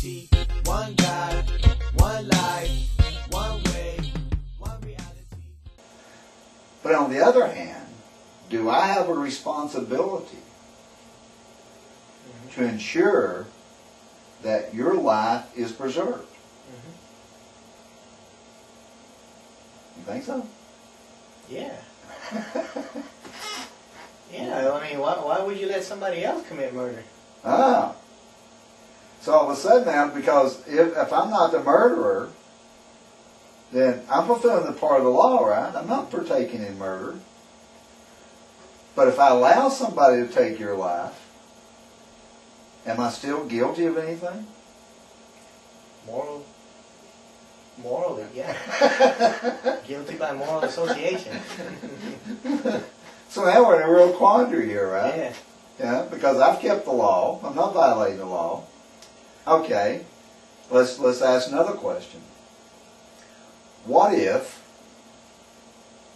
reality, one God, one life, one way, one reality. But on the other hand, do I have a responsibility to ensure that your life is preserved? You think so? Yeah. Yeah, I mean, why would you let somebody else commit murder? Ah. So all of a sudden now, because if I'm not the murderer, then I'm fulfilling the part of the law, right? I'm not partaking in murder. But if I allow somebody to take your life, am I still guilty of anything? Morally, yeah. Guilty by moral association. So now we're in a real quandary here, right? Yeah. Yeah, because I've kept the law. I'm not violating the law. Okay, let's ask another question. What if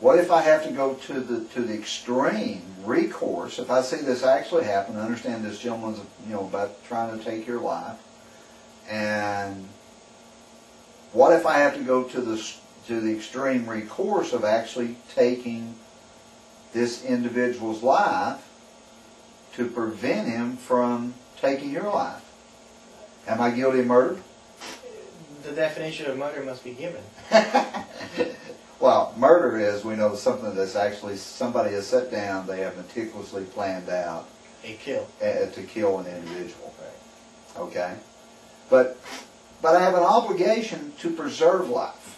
I have to go to the extreme recourse? If I see this actually happen, I understand this gentleman's about trying to take your life, and what if I have to go to the extreme recourse of actually taking this individual's life to prevent him from taking your life? Am I guilty of murder? The definition of murder must be given. Well, murder is, we know, something that's actually somebody has sat down, they have meticulously planned out A kill. To kill an individual. Right. Okay? But I have an obligation to preserve life.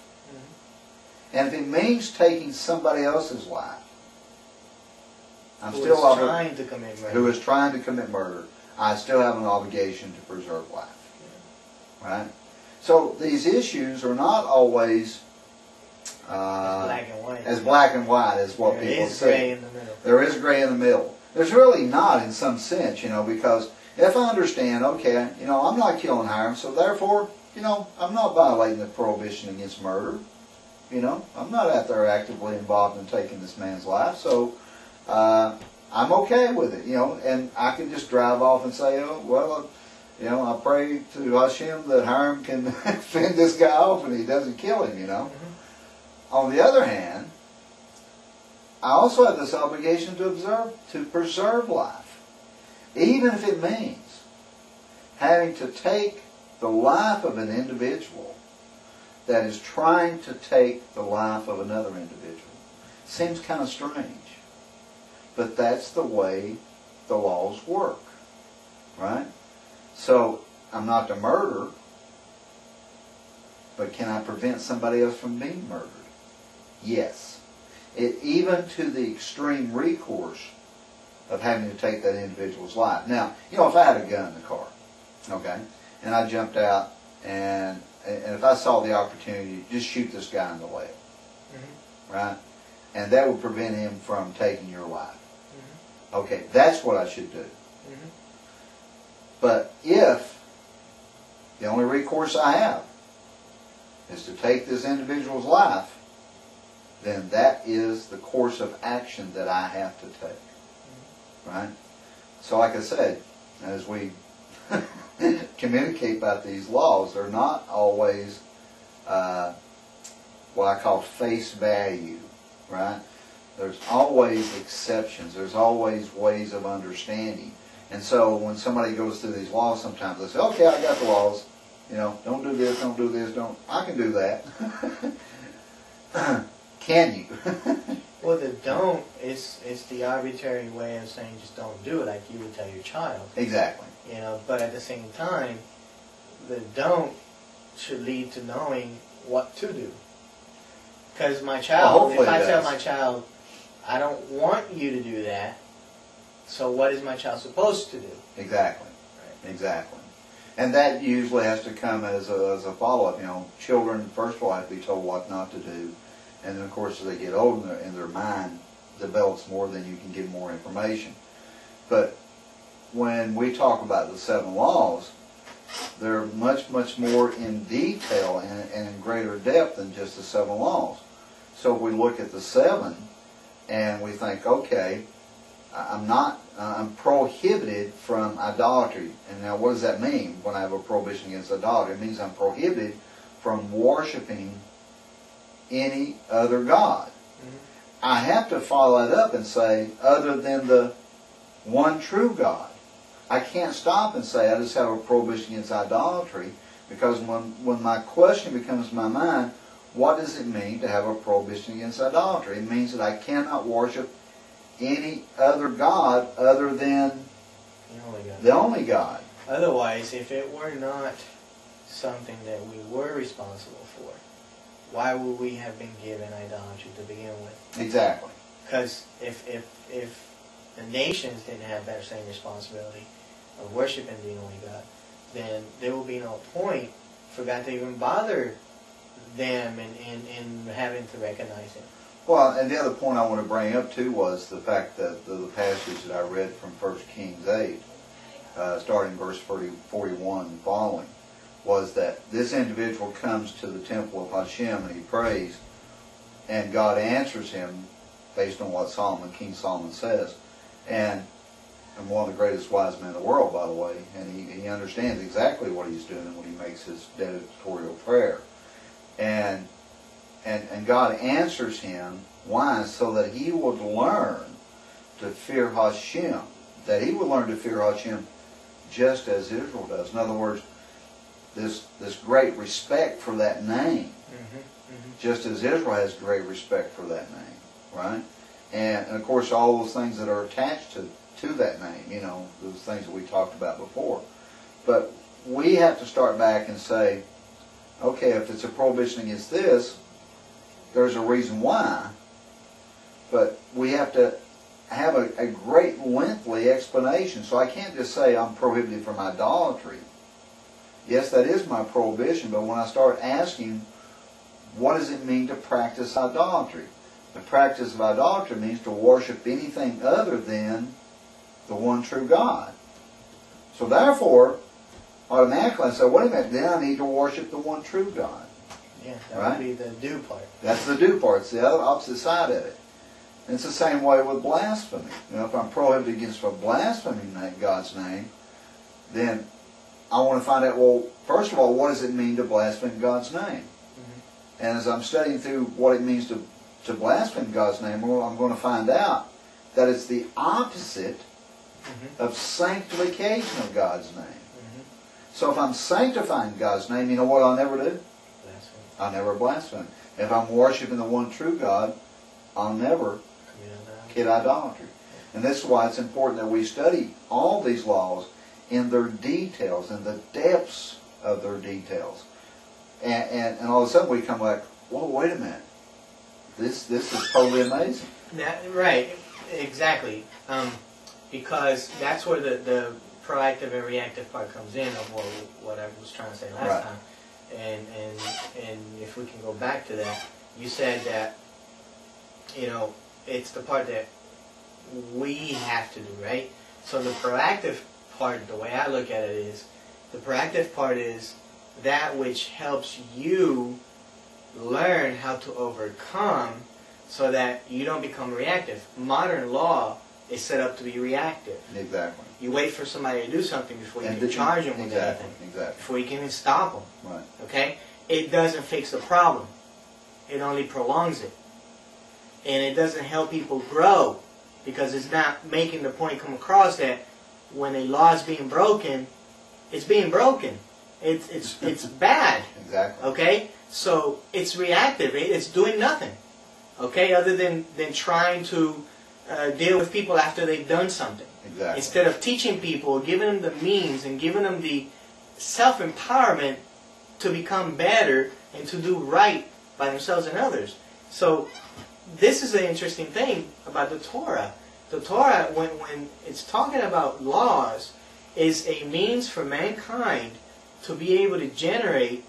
And if it means taking somebody else's life, Who is trying to commit murder. Who is trying to commit murder, I still have an obligation to preserve life. Yeah. Right? So these issues are not always as black and white as what people say. There is gray in the middle. There is gray in the middle. There's really not in some sense, because if I understand, okay, I'm not killing Hiram, so therefore, I'm not violating the prohibition against murder. I'm not out there actively involved in taking this man's life, so I'm okay with it, and I can just drive off and say, oh, well, I pray to Hashem that Hiram can fend this guy off and he doesn't kill him, On the other hand, I also have this obligation to preserve life, even if it means having to take the life of an individual that is trying to take the life of another individual. Seems kind of strange, but that's the way the laws work, right? So I'm not to murder, but can I prevent somebody else from being murdered? Yes. Even to the extreme recourse of having to take that individual's life. Now, if I had a gun in the car, okay, and I jumped out, and if I saw the opportunity to just shoot this guy in the leg, right, and that would prevent him from taking your life. Okay, that's what I should do. But if the only recourse I have is to take this individual's life, then that is the course of action that I have to take. Right? So like I said, as we communicate about these laws, they're not always what I call face value. Right? There's always exceptions. There's always ways of understanding. And so when somebody goes through these laws, sometimes they say, okay, I got the laws. Don't do this, don't do this, don't. I can do that. Can you? Well, the don't is the arbitrary way of saying just don't do it, like you would tell your child. Exactly. But at the same time, the don't should lead to knowing what to do. Because my child, if I tell my child, I don't want you to do that, so what is my child supposed to do? Exactly. Right. Exactly. And that usually has to come as a follow-up. Children, first of all, have to be told what not to do. And then, of course, as they get older and their mind develops more, then you can give more information. But when we talk about the 7 laws, they're much, much more in detail and in greater depth than just the 7 laws. So if we look at the 7 and we think, okay, I'm not I'm prohibited from idolatry. And now what does that mean when I have a prohibition against idolatry? It means I'm prohibited from worshiping any other god. I have to follow that up and say, other than the one true God. I can't stop and say I just have a prohibition against idolatry, because when my question becomes in my mind, what does it mean to have a prohibition against idolatry? It means that I cannot worship any other God other than the only God. Otherwise, if it were not something that we were responsible for, why would we have been given idolatry to begin with? Exactly. Because if the nations didn't have that same responsibility of worshiping the only God, then there will be no point for God to even bother them in having to recognize Him. Well, and the other point I want to bring up too was the fact that the passage that I read from 1 Kings 8, starting verse 41 and following, was that this individual comes to the temple of Hashem and he prays, and God answers him based on what King Solomon says. And one of the greatest wise men in the world, by the way, and he understands exactly what he's doing when he makes his dedicatorial prayer. And God answers him. Why? So that he would learn to fear Hashem. That he would learn to fear Hashem just as Israel does. In other words, this great respect for that name. Just as Israel has great respect for that name. Right? And of course all those things that are attached to that name. You know, those things that we talked about before. But we have to start back and say, okay, if it's a prohibition against this, there's a reason why. But we have to have a great lengthy explanation. So I can't just say I'm prohibited from idolatry. Yes, that is my prohibition, but when I start asking, what does it mean to practice idolatry? The practice of idolatry means to worship anything other than the one true God. So therefore, automatically I say, wait a minute, then I need to worship the one true God. Yeah, that would be the do part. That's the do part. It's the other opposite side of it. And it's the same way with blasphemy. You know, if I'm prohibited against blaspheming God's name, then I want to find out, well, first of all, what does it mean to blaspheme God's name? And as I'm studying through what it means to blaspheme God's name, well, I'm going to find out that it's the opposite of sanctification of God's name. So if I'm sanctifying God's name, you know what I'll never do? I'll never blaspheme. If I'm worshiping the one true God, I'll never commit idolatry. And this is why it's important that we study all these laws in their details, in the depths of their details. And all of a sudden we come like, whoa, wait a minute. This is totally amazing. Right, exactly. Because that's where the proactive and reactive part comes in of what I was trying to say last time. And if we can go back to that, you said that, you know, it's the part that we have to do, right? So the proactive part, the way I look at it is, the proactive part is that which helps you learn how to overcome so that you don't become reactive. Modern law is set up to be reactive. Exactly. You wait for somebody to do something before you can charge them with anything. Exactly. Before you can even stop them. Right. Okay? It doesn't fix the problem. It only prolongs it. And it doesn't help people grow, because it's not making the point come across that when a law is being broken, it's being broken. It's bad. Exactly. Okay? So it's reactive. It's doing nothing. Okay? Other than trying to deal with people after they've done something. Exactly. Instead of teaching people, giving them the means and giving them the self-empowerment to become better and to do right by themselves and others. So this is the interesting thing about the Torah. The Torah, when it's talking about laws, is a means for mankind to be able to generate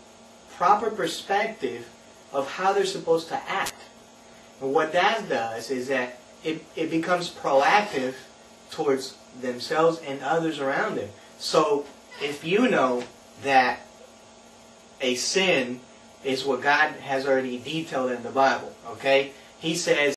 proper perspective of how they're supposed to act. And what that does is that it becomes proactive towards themselves and others around them. So if you know that a sin is what God has already detailed in the Bible, okay? He says